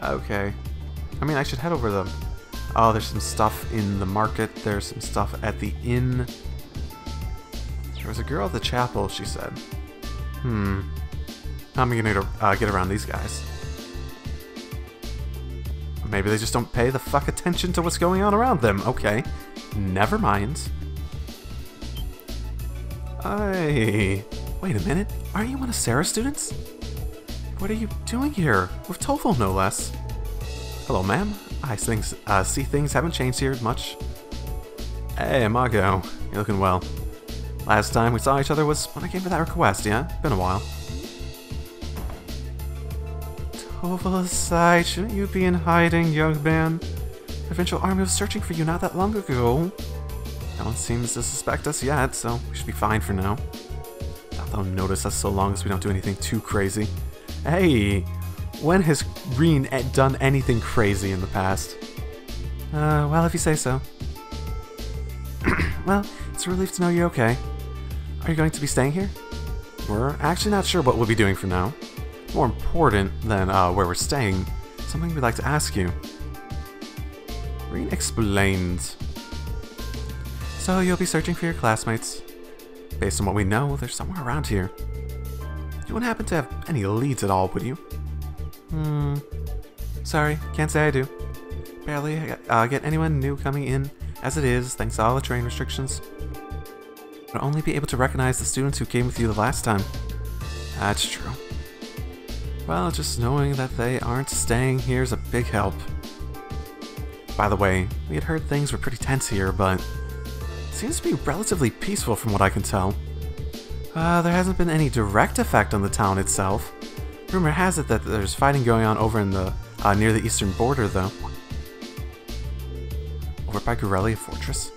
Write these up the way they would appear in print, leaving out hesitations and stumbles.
Okay. I mean, I should head over them. Oh, there's some stuff in the market. There's some stuff at the inn. There was a girl at the chapel, she said. How am I gonna get around these guys? Maybe they just don't pay the fuck attention to what's going on around them. Okay. Never mind. Hey. Wait a minute. Aren't you one of Sarah's students? What are you doing here? With TOEFL, no less. Hello, ma'am. I see things haven't changed here much. Hey, Margot. You're looking well. Last time we saw each other was when I came for that request, yeah? Been a while. TOEFL aside, shouldn't you be in hiding, young man? The Provincial Army was searching for you not that long ago. No one seems to suspect us yet, so we should be fine for now. Doubt they'll notice us so long as we don't do anything too crazy. Hey! When has Green done anything crazy in the past? Well, if you say so. Well, it's a relief to know you're okay. Are you going to be staying here? We're actually not sure what we'll be doing for now. More important than where we're staying, something we'd like to ask you. Green explained. So you'll be searching for your classmates. Based on what we know, they're somewhere around here. You wouldn't happen to have any leads at all, would you? Sorry, can't say I do. Barely get anyone new coming in as it is, thanks to all the train restrictions. I'll only be able to recognize the students who came with you the last time. That's true. Well, just knowing that they aren't staying here is a big help. By the way, we had heard things were pretty tense here, but it seems to be relatively peaceful from what I can tell. There hasn't been any direct effect on the town itself. Rumor has it that there's fighting going on over in the near the eastern border, though. Over by Gurelia Fortress.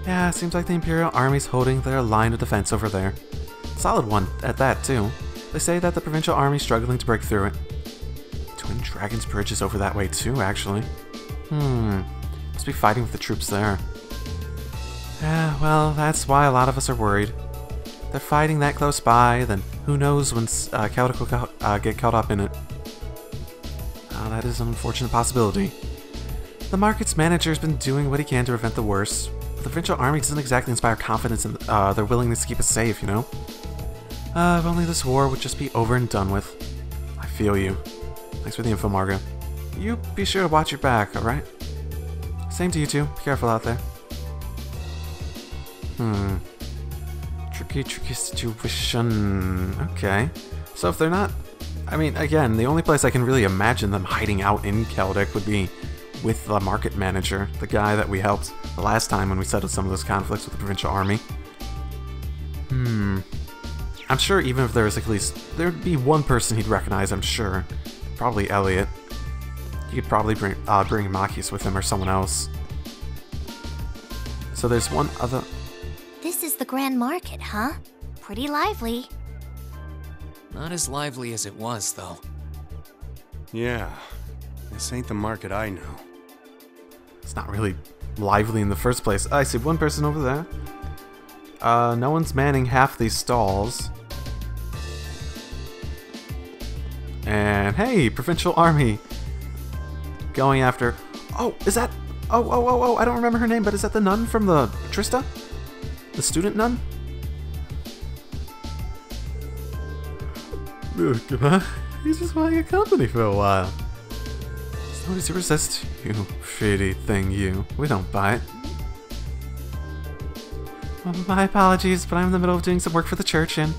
Yeah, seems like the Imperial Army's holding their line of defense over there. Solid one at that, too. They say that the Provincial Army's struggling to break through it. Twin Dragon's Bridge is over that way, too, actually. Must be fighting with the troops there. Yeah, well, that's why a lot of us are worried. They're fighting that close by, then who knows when Celtic will get caught up in it. That is an unfortunate possibility. The market's manager's been doing what he can to prevent the worst, but the Provincial Army doesn't exactly inspire confidence in their willingness to keep us safe, you know? If only this war would just be over and done with. I feel you. Thanks for the info, Margo. You be sure to watch your back, alright? Same to you two. Be careful out there. Tricky situation. Okay. So if they're not... I mean, again, the only place I can really imagine them hiding out in Celtic would be with the market manager, the guy that we helped the last time when we settled some of those conflicts with the Provincial Army. I'm sure even if there was at least... there'd be one person he'd recognize, I'm sure. Probably Elliot. He could probably bring Makis with him or someone else. So there's one other... This is the Grand Market, huh? Pretty lively. Not as lively as it was, though. Yeah. This ain't the market I know. It's not really lively in the first place. I see one person over there. No one's manning half these stalls. And hey, Provincial Army. Going after... Oh, is that... Oh, I don't remember her name, but is that the nun from the Trista? The student nun? Look, he's just wanting a company for a while. So easy to resist, you shady thing, you. We don't buy it. Well, my apologies, but I'm in the middle of doing some work for the church, and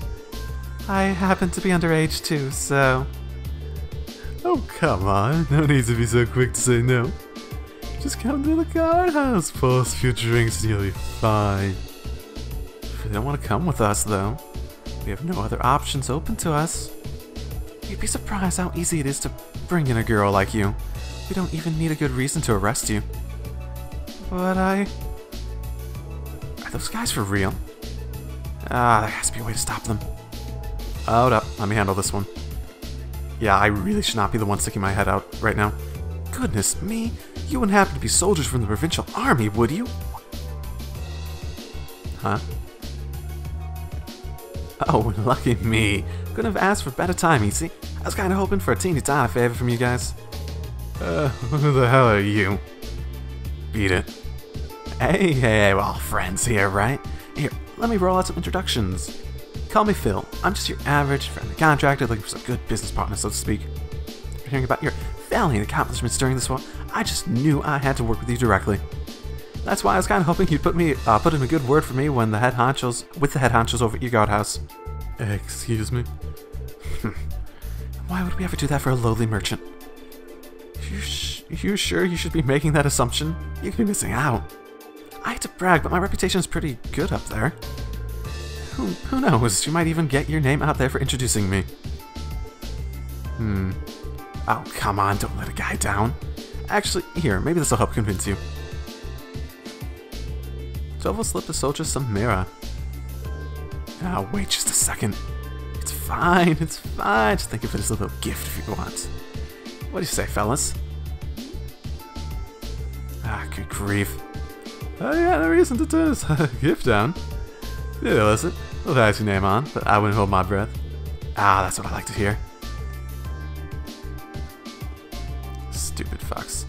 I happen to be underage too, so... Oh, come on. No need to be so quick to say no. Just come to the guardhouse, pour us a few drinks, and you'll be fine. If you don't want to come with us, though, we have no other options open to us. You'd be surprised how easy it is to bring in a girl like you. We don't even need a good reason to arrest you. But Are those guys for real? There has to be a way to stop them. Hold up, let me handle this one. Yeah, I really should not be the one sticking my head out right now. Goodness me, you wouldn't happen to be soldiers from the Provincial Army, would you? Huh? Oh, lucky me. Couldn't have asked for better timing, see? I was kinda hoping for a teeny tiny favor from you guys. Who the hell are you? Beat it. Hey, we're all friends here, right? Here, let me roll out some introductions. Call me Phil. I'm just your average friendly contractor looking for some good business partner, so to speak. After hearing about your valiant accomplishments during this war, I just knew I had to work with you directly. That's why I was kind of hoping you'd put in a good word for me when the head honchos over at your guardhouse. Excuse me? Why would we ever do that for a lowly merchant? You sure you should be making that assumption? You could be missing out. I hate to brag, but my reputation is pretty good up there. Who knows? You might even get your name out there for introducing me. Oh, come on, don't let a guy down. Actually, here, maybe this will help convince you. Jovo slipped the soldier some mirror. Oh, wait just a second. It's fine. Just think of it as a little gift if you want. What do you say, fellas? Ah, good grief. Oh yeah, no reason to turn this gift down. Yeah, listen, we'll pass your name on, but I wouldn't hold my breath. Ah, that's what I like to hear. Stupid fucks.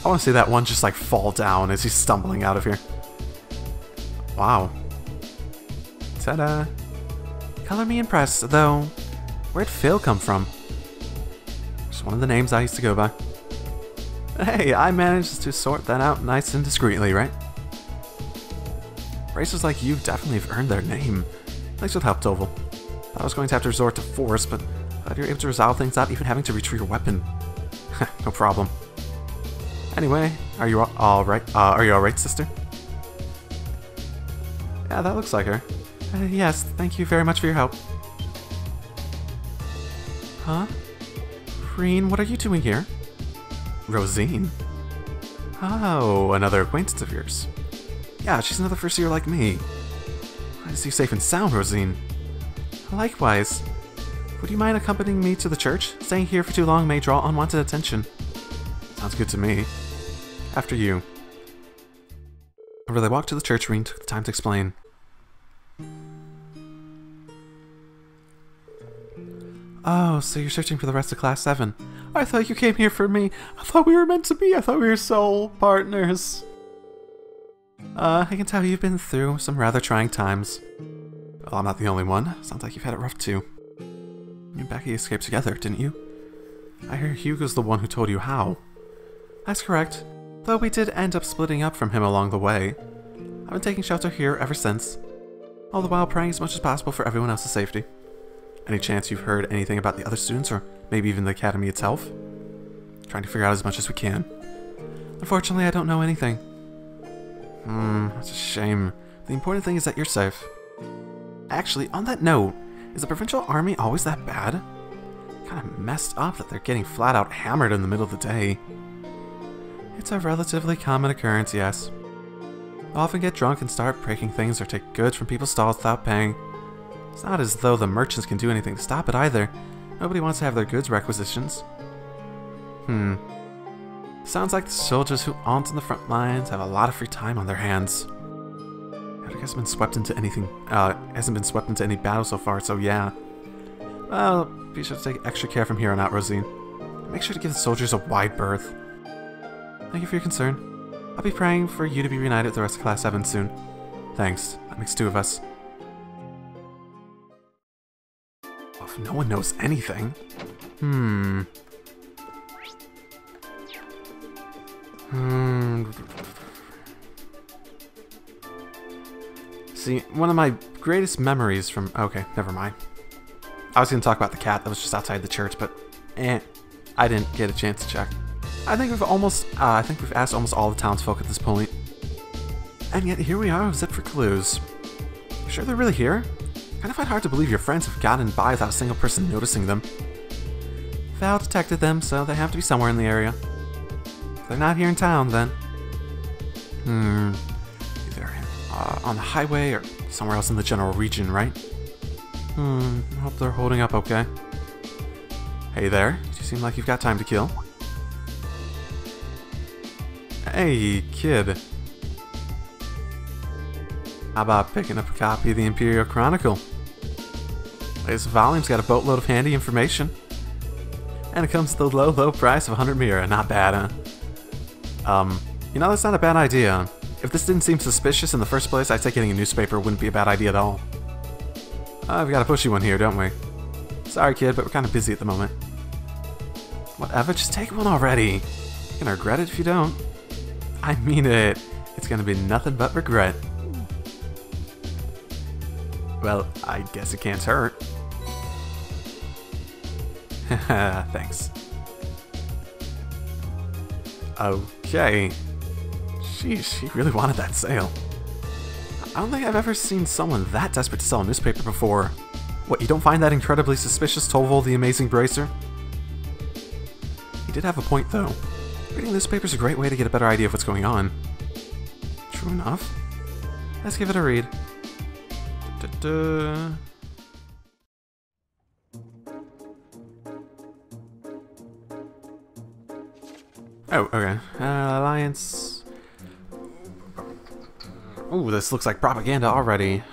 I want to see that one just like fall down as he's stumbling out of here. Wow. Ta-da. Color me impressed, though. Where'd Phil come from? Just one of the names I used to go by. Hey, I managed to sort that out nice and discreetly, right? Racers like you definitely have earned their name. Thanks for the help, Doval. Thought I was going to have to resort to force, but glad you're able to resolve things without even having to retrieve your weapon. No problem. Anyway, are you alright? Are you alright, sister? Yeah, that looks like her. Yes, thank you very much for your help. Huh? Reen, what are you doing here? Rosine? Oh, another acquaintance of yours. Yeah, she's another first year like me. Glad to see you safe and sound, Rosine. Likewise. Would you mind accompanying me to the church? Staying here for too long may draw unwanted attention. Sounds good to me. After you. Whenever they walked to the church, Reen took the time to explain. Oh, so you're searching for the rest of Class 7. I thought you came here for me. I thought we were meant to be. I thought we were soul partners. I can tell you've been through some rather trying times. Well, I'm not the only one. Sounds like you've had it rough too. You and Becky escaped together, didn't you? I hear Hugo's the one who told you how. That's correct. Though we did end up splitting up from him along the way. I've been taking shelter here ever since. All the while praying as much as possible for everyone else's safety. Any chance you've heard anything about the other students, or maybe even the academy itself? Trying to figure out as much as we can. Unfortunately, I don't know anything. That's a shame. The important thing is that you're safe. Actually, on that note, is the provincial army always that bad? Kinda messed up that they're getting flat out hammered in the middle of the day. It's a relatively common occurrence, yes. They'll often get drunk and start breaking things or take goods from people's stalls without paying. It's not as though the merchants can do anything to stop it either. Nobody wants to have their goods requisitions. Sounds like the soldiers who aren't on the front lines have a lot of free time on their hands. I guess hasn't been swept into any battle so far, so yeah. Well, be sure to take extra care from here on out, Rosine. Make sure to give the soldiers a wide berth. Thank you for your concern. I'll be praying for you to be reunited with the rest of Class 7 soon. Thanks. That makes 2 of us. Well, if no one knows anything... See, one of my greatest memories from... Okay, never mind. I was going to talk about the cat that was just outside the church, but I didn't get a chance to check. I think we've asked almost all the townsfolk at this point. And yet here we are with zip for clues. You sure they're really here? Kind of find hard to believe your friends have gotten by without a single person noticing them. Val detected them, so they have to be somewhere in the area. If they're not here in town, then... Either on the highway or somewhere else in the general region, right? I hope they're holding up okay. Hey there, you seem like you've got time to kill. Hey, kid. How about picking up a copy of the Imperial Chronicle? This volume's got a boatload of handy information. And it comes with the low price of 100 mira. Not bad, huh? You know, that's not a bad idea. If this didn't seem suspicious in the first place, I'd say getting a newspaper wouldn't be a bad idea at all. We've got a pushy one here, don't we? Sorry, kid, but we're kind of busy at the moment. Whatever, just take one already. You're gonna regret it if you don't. I mean it. It's gonna be nothing but regret. Well, I guess it can't hurt. Thanks. Okay. Sheesh, he really wanted that sale. I don't think I've ever seen someone that desperate to sell a newspaper before. What, you don't find that incredibly suspicious, Toval the Amazing Bracer? He did have a point, though. Reading newspapers is a great way to get a better idea of what's going on. True enough. Let's give it a read. Oh, okay. Alliance. Ooh, this looks like propaganda already.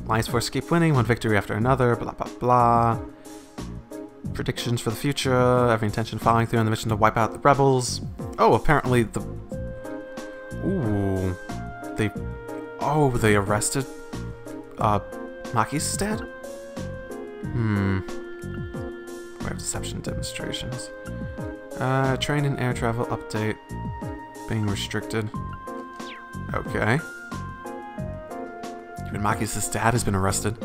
Alliance force keep winning, one victory after another, blah blah blah. Predictions for the future, every intention following through on the mission to wipe out the rebels. Oh, apparently the... Ooh. They... Oh, they arrested... Maki's dad? We have deception demonstrations. Train and air travel update. Being restricted. Okay. Even Maki's dad has been arrested.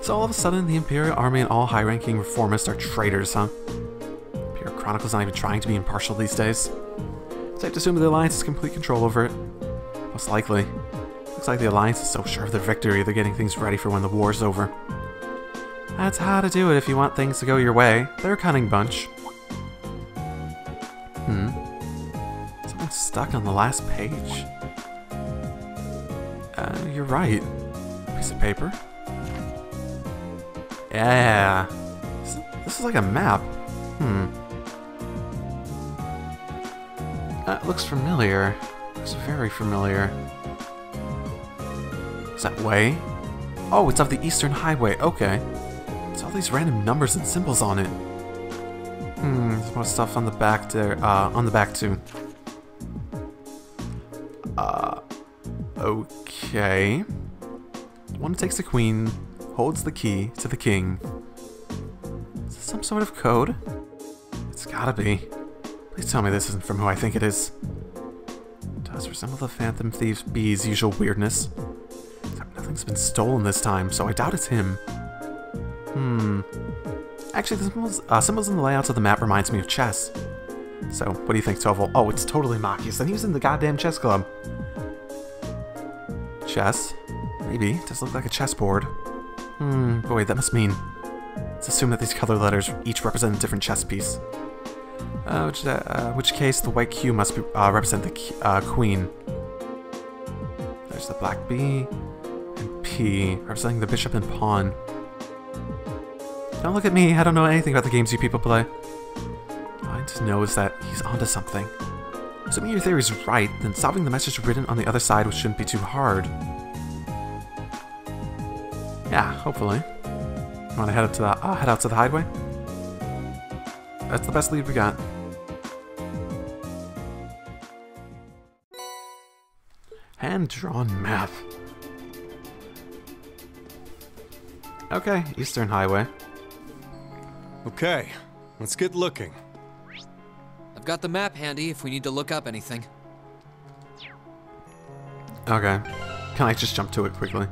So all of a sudden, the Imperial Army and all high-ranking reformists are traitors, huh? Imperial Chronicle's not even trying to be impartial these days. Safe to assume the Alliance has complete control over it. Most likely. Looks like the Alliance is so sure of their victory, they're getting things ready for when the war's over. That's how to do it if you want things to go your way. They're a cunning bunch. Someone's stuck on the last page. You're right. Piece of paper. Yeah. This is like a map. That looks familiar. Looks very familiar. Is that way? Oh, it's of the Eastern Highway. Okay. It's all these random numbers and symbols on it. There's more stuff on the back there. On the back too. Okay. One takes the queen, holds the key to the king. Is this some sort of code? It's gotta be. Please tell me this isn't from who I think it is. It does resemble the Phantom Thief's Bee's usual weirdness. Except nothing's been stolen this time, so I doubt it's him. Actually, the symbols in the layouts of the map reminds me of chess. So, what do you think, Toval? Oh, it's totally Maki's. Then he was in the goddamn chess club. Chess? Maybe. It does look like a chessboard. Boy, that must mean... Let's assume that these color letters each represent a different chess piece. Which case, the white Q must be, represent the queen. There's the black B, and P, representing the bishop and pawn. Don't look at me, I don't know anything about the games you people play. All I just know is that he's onto something. Assuming your theory is right, then solving the message written on the other side shouldn't be too hard. Yeah, hopefully. You want to head out to the highway? That's the best lead we got. Hand-drawn map. Okay, Eastern Highway. Okay, let's get looking. I've got the map handy if we need to look up anything. Okay. Can I just jump to it quickly?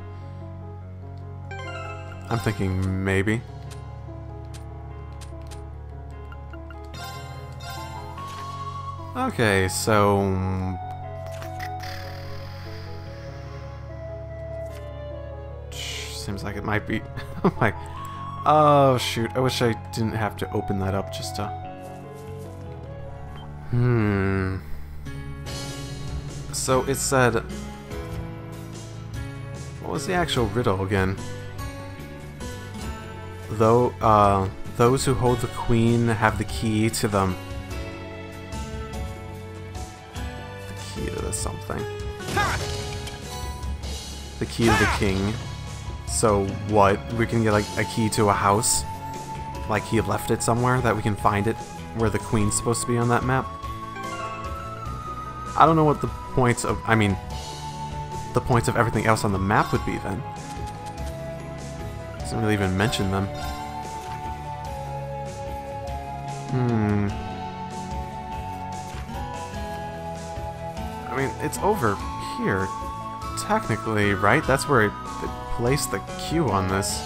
I'm thinking maybe. Okay, so... Seems like it might be... Oh my... Oh shoot, I wish I didn't have to open that up just to... So it said... What was the actual riddle again? Though, those who hold the queen have the key to them. The key to the something. the key to the king. So what? We can get like a key to a house? Like he left it somewhere that we can find it where the queen's supposed to be on that map? I don't know what the points of, I mean, the points of everything else on the map would be then. Doesn't really even mention them. I mean, it's over here, technically, right? That's where it placed the queue on this.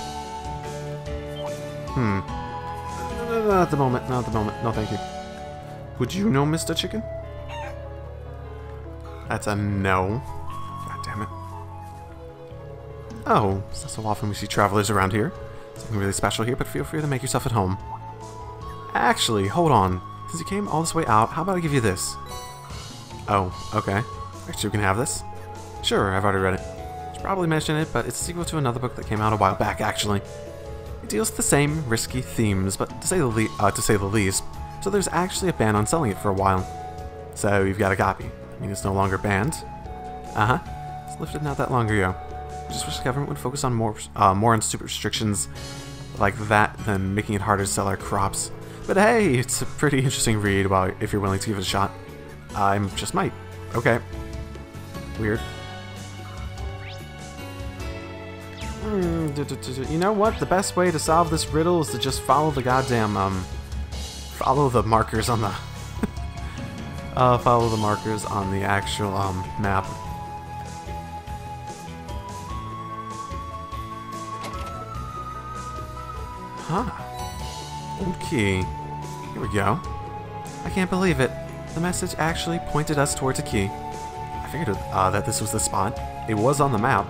Not at the moment, not at the moment. No, thank you. Would you know, Mr. Chicken? That's a no. God damn it. Oh, it's not so often we see travelers around here. Something really special here, but feel free to make yourself at home. Actually, hold on. Since you came all this way out, how about I give you this? Oh, okay. Actually, we can have this. Sure, I've already read it. Should probably mention it, but it's a sequel to another book that came out a while back, actually. It deals with the same risky themes, but to say the least, so there's actually a ban on selling it for a while. So you've got a copy. I mean, it's no longer banned. It's lifted not that long ago. I just wish the government would focus on more on stupid restrictions like that than making it harder to sell our crops. But hey, it's a pretty interesting read, well, if you're willing to give it a shot. I just might. Okay. Weird. You know what? The best way to solve this riddle is to just follow the goddamn, follow the markers on the... follow the markers on the actual, map. Huh. Okay. Here we go. I can't believe it. The message actually pointed us towards a key. I figured that this was the spot. It was on the map.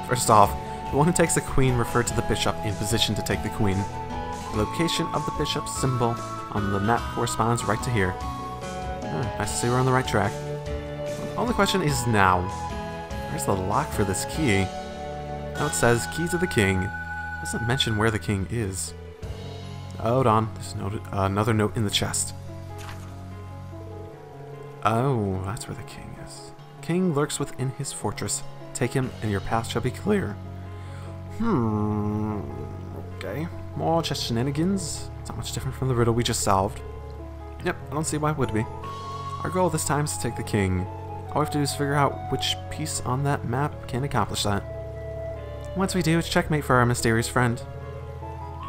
First off, the one who takes the queen referred to the bishop in position to take the queen. The location of the bishop's symbol on the map corresponds right to here. Nice to see we're on the right track. The only question is now. Where's the lock for this key? Now it says, key to the king. It doesn't mention where the king is. Hold on, there's another note in the chest. Oh, that's where the king is. King lurks within his fortress. Take him and your path shall be clear. Okay. More chess shenanigans. It's not much different from the riddle we just solved. Yep, I don't see why it would be. Our goal this time is to take the king. All we have to do is figure out which piece on that map can accomplish that. Once we do, it's checkmate for our mysterious friend.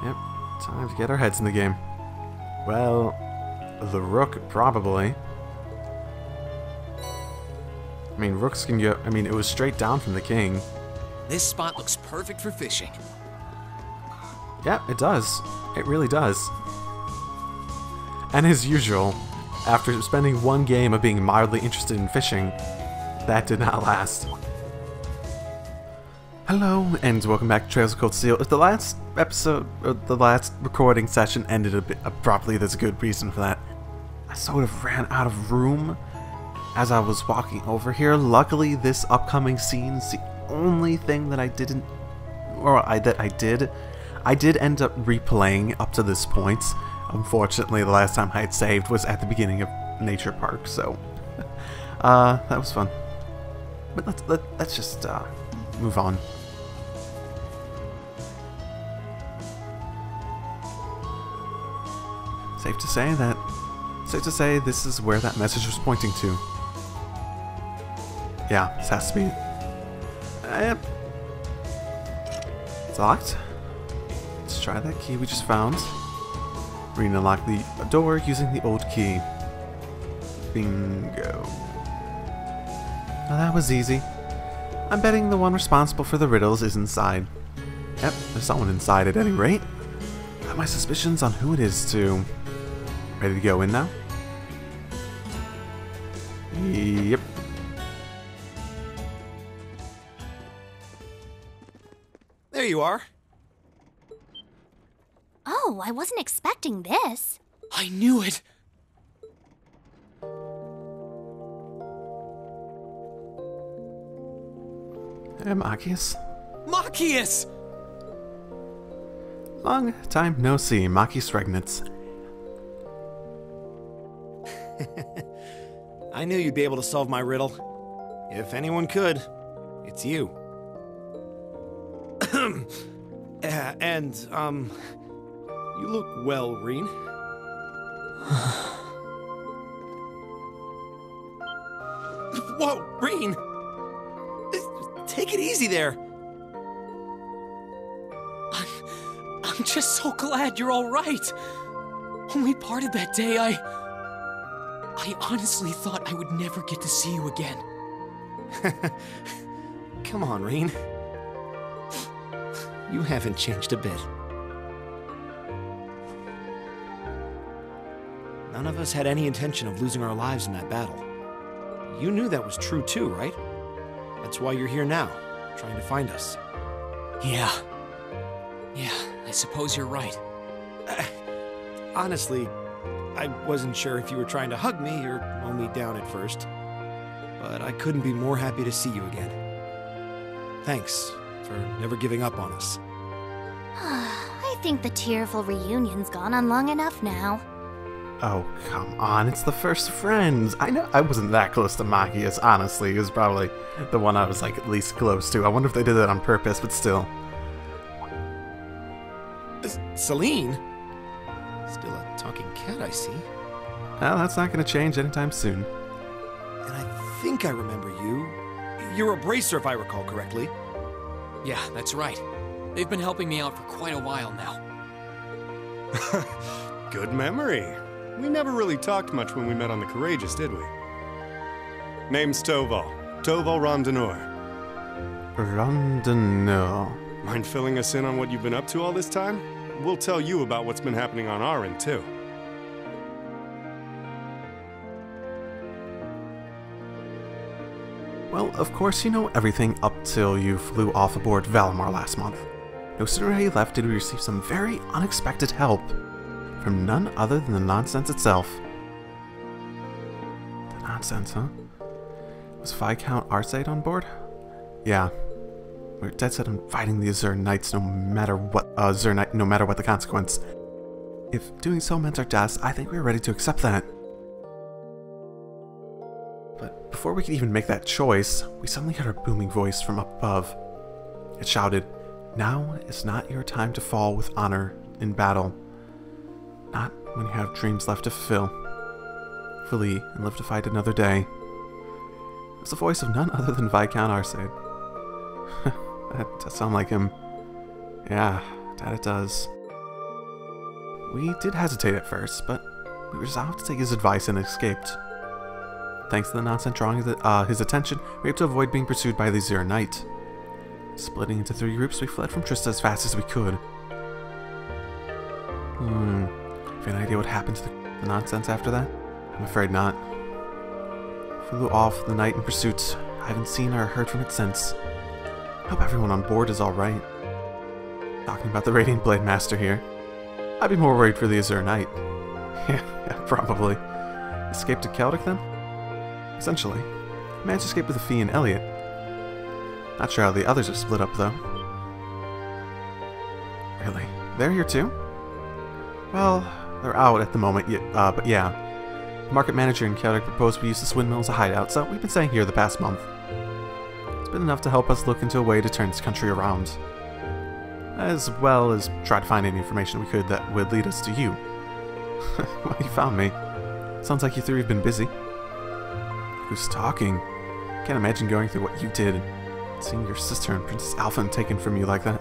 Yep, time to get our heads in the game. Well, the rook, probably. I mean, rooks can go... I mean, it was straight down from the king. This spot looks perfect for fishing. Yeah, it does. It really does. And as usual, after spending one game of being mildly interested in fishing, that did not last. Hello, and welcome back to Trails of Cold Steel. If the last episode, or the last recording session ended a bit abruptly, there's a good reason for that. I sort of ran out of room as I was walking over here. Luckily, this upcoming scene's the only thing that I didn't, or I did end up replaying up to this point. Unfortunately, the last time I had saved was at the beginning of Nature Park, so that was fun. But let's just move on. Safe to say this is where that message was pointing to. Yeah, this has to be it. Yep. It's locked. Let's try that key we just found. We're gonna unlock the door using the old key. Bingo. Well, that was easy. I'm betting the one responsible for the riddles is inside. Yep, there's someone inside at any rate. Got my suspicions on who it is too. Ready to go in now? Yep. There you are. Oh, I wasn't expecting this. I knew it. Machias. Machias! Long time no see, Machias Regnitz. I knew you'd be able to solve my riddle. If anyone could, it's you. You look well, Reen. Whoa, Reen! Take it easy there. I'm just so glad you're all right. When we parted that day, I honestly thought I would never get to see you again. Come on, Reen. You haven't changed a bit. None of us had any intention of losing our lives in that battle. You knew that was true too, right? That's why you're here now, trying to find us. Yeah, I suppose you're right. Honestly, I wasn't sure if you were trying to hug me or mow me down at first, but I couldn't be more happy to see you again. Thanks for never giving up on us. I think the tearful reunion's gone on long enough now. Oh, come on, it's the first friends. I know I wasn't that close to Machias, honestly. He was probably the one I was, like, at least close to. I wonder if they did that on purpose, but still. Celine? Still a talking cat, I see. Well, that's not going to change anytime soon. And I think I remember you. You're a bracer, if I recall correctly. Yeah, that's right. They've been helping me out for quite a while now. Good memory. We never really talked much when we met on the Courageous, did we? Name's Toval. Toval Rondenor. Rondenor. Mind filling us in on what you've been up to all this time? We'll tell you about what's been happening on our end, too. Well, of course you know everything up till you flew off aboard Valimar last month. No sooner had you left did we receive some very unexpected help from none other than the nonsense itself. The nonsense, huh? Was Viscount Arcade on board? Yeah. We're dead set on fighting the Azure Knights no matter what no matter what the consequence. If doing so meant our deaths, I think we were ready to accept that. But before we could even make that choice, we suddenly heard a booming voice from up above. It shouted, "Now is not your time to fall with honor in battle. Not when you have dreams left to fulfill. Flee and live to fight another day." It was the voice of none other than Viscount Arcade. That does sound like him. Yeah, that it does. We did hesitate at first, but we resolved to take his advice and escaped. Thanks to the nonsense drawing his attention, we were able to avoid being pursued by the Azure Knight. Splitting into 3 groups, we fled from Trista as fast as we could. Have you any idea what happened to the nonsense after that? I'm afraid not. Flew off the night in pursuit. I haven't seen or heard from it since. Hope everyone on board is alright. Talking about the Radiant Blade Master here. I'd be more worried for the Azure Knight. Yeah, probably. Escaped to Celtic then? Essentially. Managed to escape with Fee and Elliot. Not sure how the others are split up though. Really? They're here too? Well, they're out at the moment, but yeah. The market manager in Celtic proposed we use this windmill as a hideout, so we've been staying here the past month. It's been enough to help us look into a way to turn this country around. As well as try to find any information we could that would lead us to you. Well, you found me. Sounds like you 3 have been busy. Who's talking? Can't imagine going through what you did and seeing your sister and Princess Alpha taken from you like that.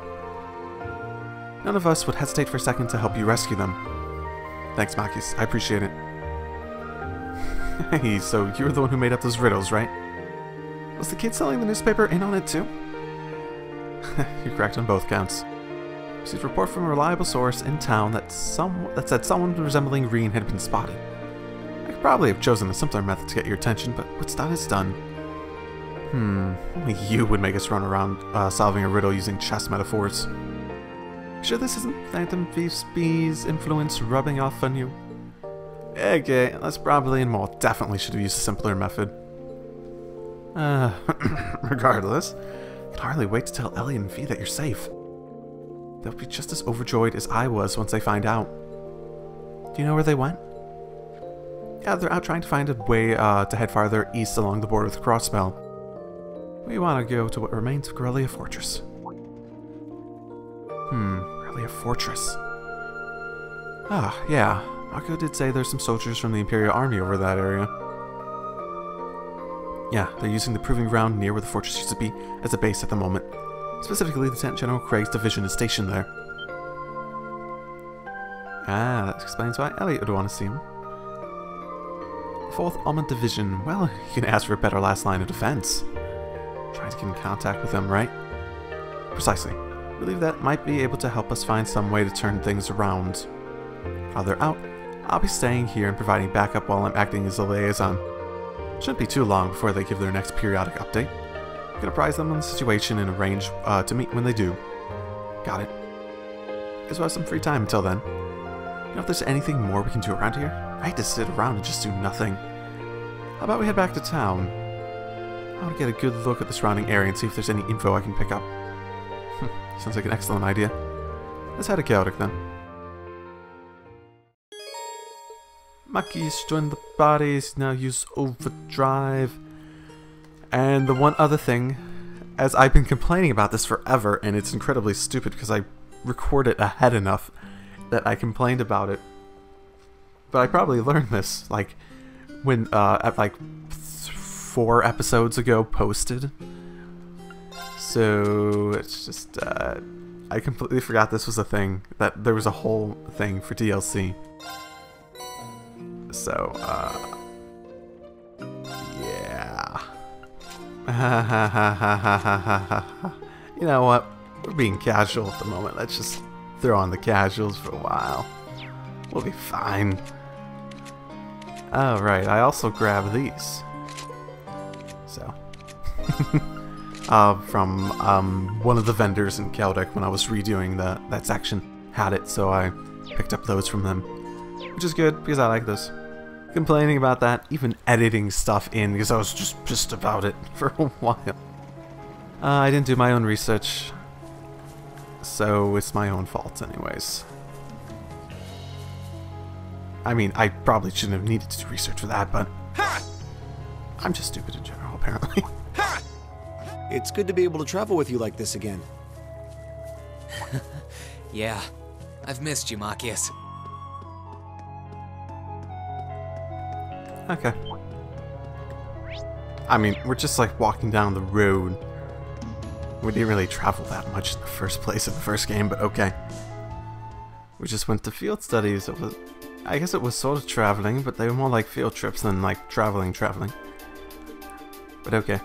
None of us would hesitate for a second to help you rescue them. Thanks, Makis. I appreciate it. Hey, so you were the one who made up those riddles, right? Was the kid selling the newspaper in on it too? You're correct on both counts. Received a report from a reliable source in town that said someone resembling Reen had been spotted. I could probably have chosen a simpler method to get your attention, but what's done is done. Only you would make us run around solving a riddle using chess metaphors. Sure this isn't Phantom Bee's influence rubbing off on you? Okay, that's probably and more definitely should have used a simpler method. Regardless, I can hardly wait to tell Ellie and V that you're safe. They'll be just as overjoyed as I was once they find out. Do you know where they went? Yeah, they're out trying to find a way to head farther east along the border with Crossbell. We want to go to what remains of Corellia Fortress. Really a fortress. Ah, yeah. Mako did say there's some soldiers from the Imperial Army over that area. Yeah, they're using the proving ground near where the fortress used to be as a base at the moment. Specifically, Lieutenant General Craig's division is stationed there. Ah, that explains why Elliot would want to see him. 4th Armored Division. Well, you can ask for a better last line of defense. Trying to get in contact with them, right? Precisely. I believe that might be able to help us find some way to turn things around. While they're out, I'll be staying here and providing backup while I'm acting as a liaison. Shouldn't be too long before they give their next periodic update. I'm gonna apprise them on the situation and arrange to meet when they do. Got it. Guess we'll have some free time until then. You know if there's anything more we can do around here? I hate to sit around and just do nothing. How about we head back to town? I want to get a good look at the surrounding area and see if there's any info I can pick up. Sounds like an excellent idea. Let's head to Chaotic then. Maki's joined the bodies, now use overdrive. And the one other thing, as I've been complaining about this forever, and it's incredibly stupid because I recorded ahead enough that I complained about it. But I probably learned this, like, when, at like 4 episodes ago posted. So, it's just, I completely forgot this was a thing, that there was a whole thing for DLC. So, yeah. You know what? We're being casual at the moment. Let's just throw on the casuals for a while. We'll be fine. Oh, right. I also grabbed these. So. From one of the vendors in Chaotic when I was redoing that section. Had it, so I picked up those from them. Which is good, because I like those. Complaining about that, even editing stuff in, because I was just pissed about it for a while. I didn't do my own research, so it's my own fault anyways. I mean, I probably shouldn't have needed to do research for that, but I'm just stupid in general, apparently. It's good to be able to travel with you like this again. Yeah, I've missed you, Machias. Okay. I mean, we're just like walking down the road. We didn't really travel that much in the first place in the first game, but okay. We just went to field studies. It was, I guess it was sort of traveling, but they were more like field trips than like traveling. But okay.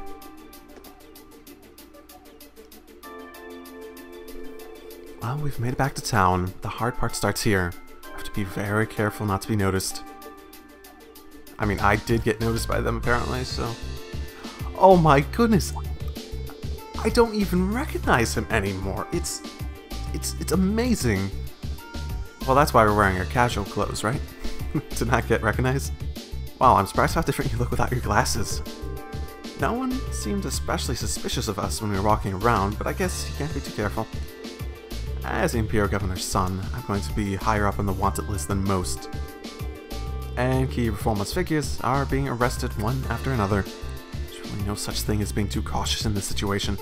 Well, we've made it back to town. The hard part starts here. I have to be very careful not to be noticed. I mean, I did get noticed by them apparently, so... Oh my goodness! I don't even recognize him anymore. It's amazing. Well, that's why we're wearing our casual clothes, right? To not get recognized. Wow, I'm surprised how different you look without your glasses. No one seemed especially suspicious of us when we were walking around, but I guess you can't be too careful. As the Imperial Governor's son, I'm going to be higher up on the wanted list than most. And key Reformers figures are being arrested one after another. There's really no such thing as being too cautious in this situation.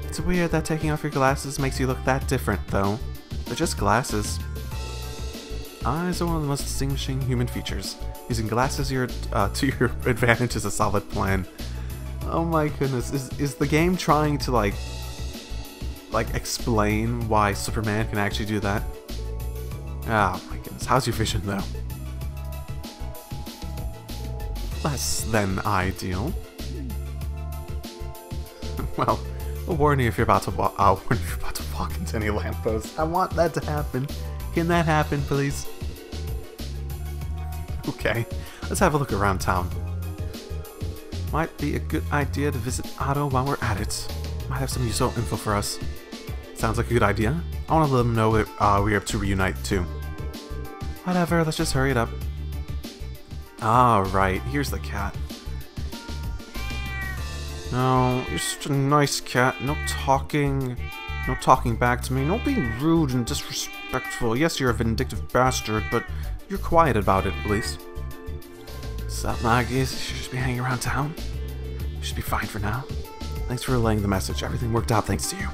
It's weird that taking off your glasses makes you look that different, though. They're just glasses. Eyes are one of the most distinguishing human features. Using glasses to your advantage is a solid plan. Oh my goodness, is the game trying to like explain why Superman can actually do that? Oh my goodness, how's your vision though? Less than ideal. Well, I'll warn you if you're about to walk into any lampposts. I want that to happen. Can that happen, please? Okay, let's have a look around town. Might be a good idea to visit Otto while we're at it. Might have some useful info for us. Sounds like a good idea. I want to let them know that we have to reunite too. Whatever, let's just hurry it up. Alright, here's the cat. No, you're such a nice cat. No talking back to me. No being rude and disrespectful. Yes, you're a vindictive bastard, but you're quiet about it, at least. Sup, Maggie? You should just be hanging around town. You should be fine for now. Thanks for relaying the message. Everything worked out thanks to you.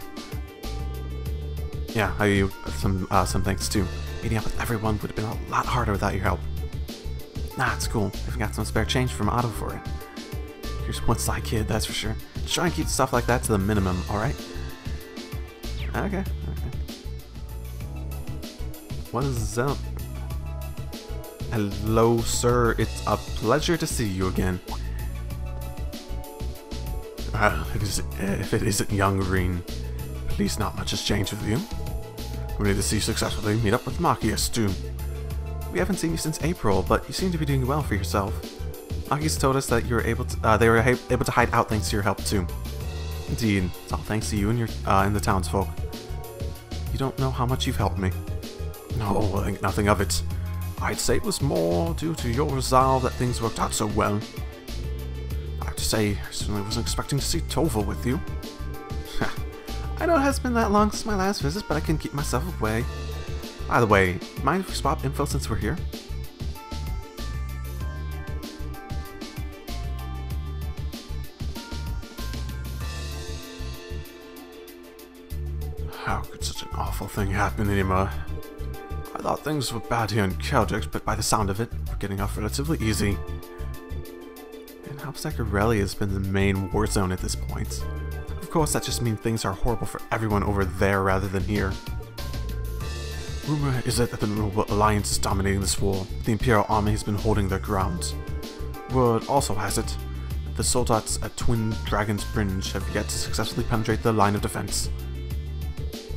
Yeah, I owe you some thanks too. Meeting up with everyone would have been a lot harder without your help. Nah, it's cool. I've got some spare change from Otto for it. Here's one sly kid, that's for sure. Just try and keep stuff like that to the minimum, alright? Okay. What is up? Hello, sir. It's a pleasure to see you again. If it isn't young Green, at least not much has changed with you. We need to see you successfully meet up with Machias too. We haven't seen you since April, but you seem to be doing well for yourself. Machias told us that they were able to hide out thanks to your help too. Indeed, it's all thanks to you and your and the townsfolk. You don't know how much you've helped me. No, I think nothing of it. I'd say it was more due to your resolve that things worked out so well. I have to say, I certainly wasn't expecting to see Toval with you. I know it hasn't been that long since my last visit, but I couldn't keep myself away. By the way, mind if we swap info since we're here? How could such an awful thing happen, Enima? I thought things were bad here in Keldrix, but by the sound of it, we're getting off relatively easy. And Hopsakarelli has been the main war zone at this point. Of course, that just means things are horrible for everyone over there rather than here. Rumor is it that the Noble Alliance is dominating this war. The Imperial Army has been holding their ground. Word also has it that the Soldats at Twin Dragon's Bridge have yet to successfully penetrate the line of defense.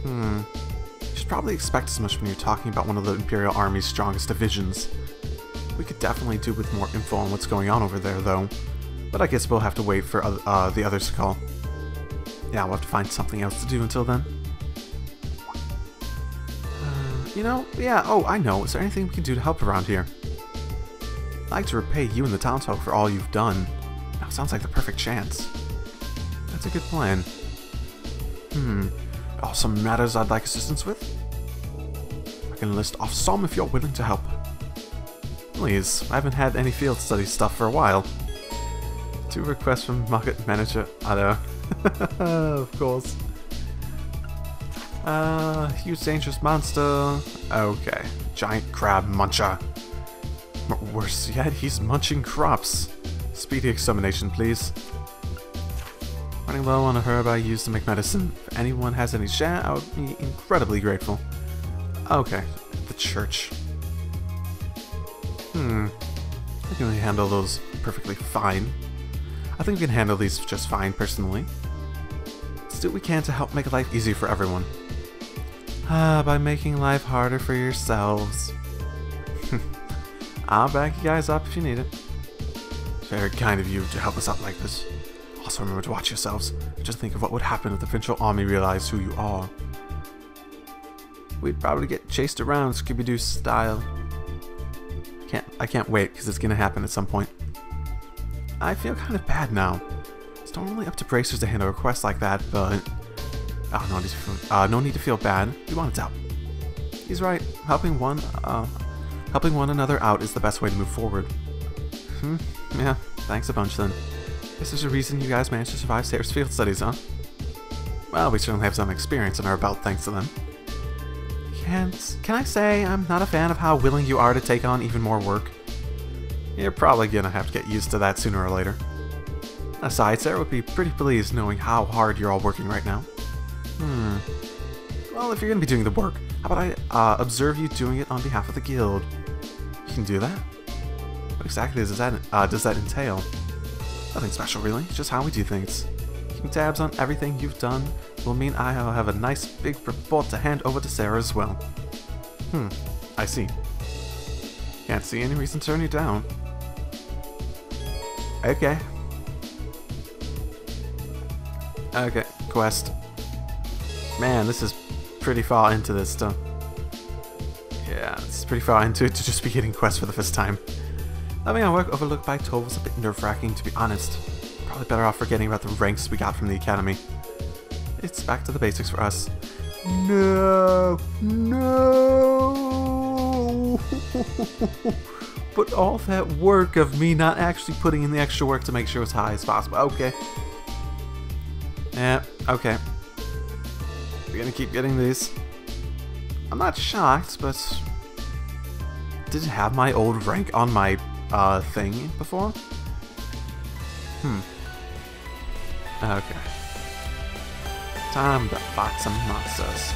You should probably expect as much when you're talking about one of the Imperial Army's strongest divisions. We could definitely do with more info on what's going on over there, though. But I guess we'll have to wait for the others to call. Yeah, we'll have to find something else to do until then. You know, yeah, oh, I know. Is there anything we can do to help around here? I'd like to repay you and the townsfolk for all you've done. Now, sounds like the perfect chance. That's a good plan. Some matters I'd like assistance with? I can list off some if you're willing to help. Please, I haven't had any field study stuff for a while. 2 requests from Market Manager Otto. Of course. Huge dangerous monster. Okay. Giant crab muncher. Worse yet, he's munching crops. Speedy extermination, please. Running low on a herb I use to make medicine. If anyone has any share, I would be incredibly grateful. Okay. The church. I can handle those perfectly fine. I think we can handle these just fine, personally. Let's do what we can to help make life easier for everyone. By making life harder for yourselves. I'll back you guys up if you need it. Very kind of you to help us out like this. Also remember to watch yourselves. Just think of what would happen if the provincial army realized who you are. We'd probably get chased around Scooby-Doo style. I can't wait, because it's gonna happen at some point. I feel kind of bad now. It's normally up to bracers to handle requests like that, but... no need to feel bad. We want it out. He's right. Helping one another out is the best way to move forward. Yeah, thanks a bunch then. Guess there's a reason you guys managed to survive Sarah's field studies, huh? Well, we certainly have some experience in our belt thanks to them. Can I say I'm not a fan of how willing you are to take on even more work? You're probably gonna have to get used to that sooner or later. Aside, Sarah would be pretty pleased knowing how hard you're all working right now. Well, if you're gonna be doing the work, how about I observe you doing it on behalf of the guild? You can do that? What exactly does that entail? Nothing special, really. It's just how we do things. Keeping tabs on everything you've done will mean I'll have a nice big report to hand over to Sarah as well. I see. Can't see any reason to turn you down. Okay. Okay, quest. Man, this is pretty far into this stuff. Yeah, this is pretty far into it to just be getting quests for the first time. Having our work overlooked by Tove was a bit nerve-wracking, to be honest. Probably better off forgetting about the ranks we got from the academy. It's back to the basics for us. No! No! But all that work of me not actually putting in the extra work to make sure it's high as possible. Okay. Yeah, okay. We're gonna keep getting these. I'm not shocked, but did it have my old rank on my thing before? Okay. Time to fight some monsters.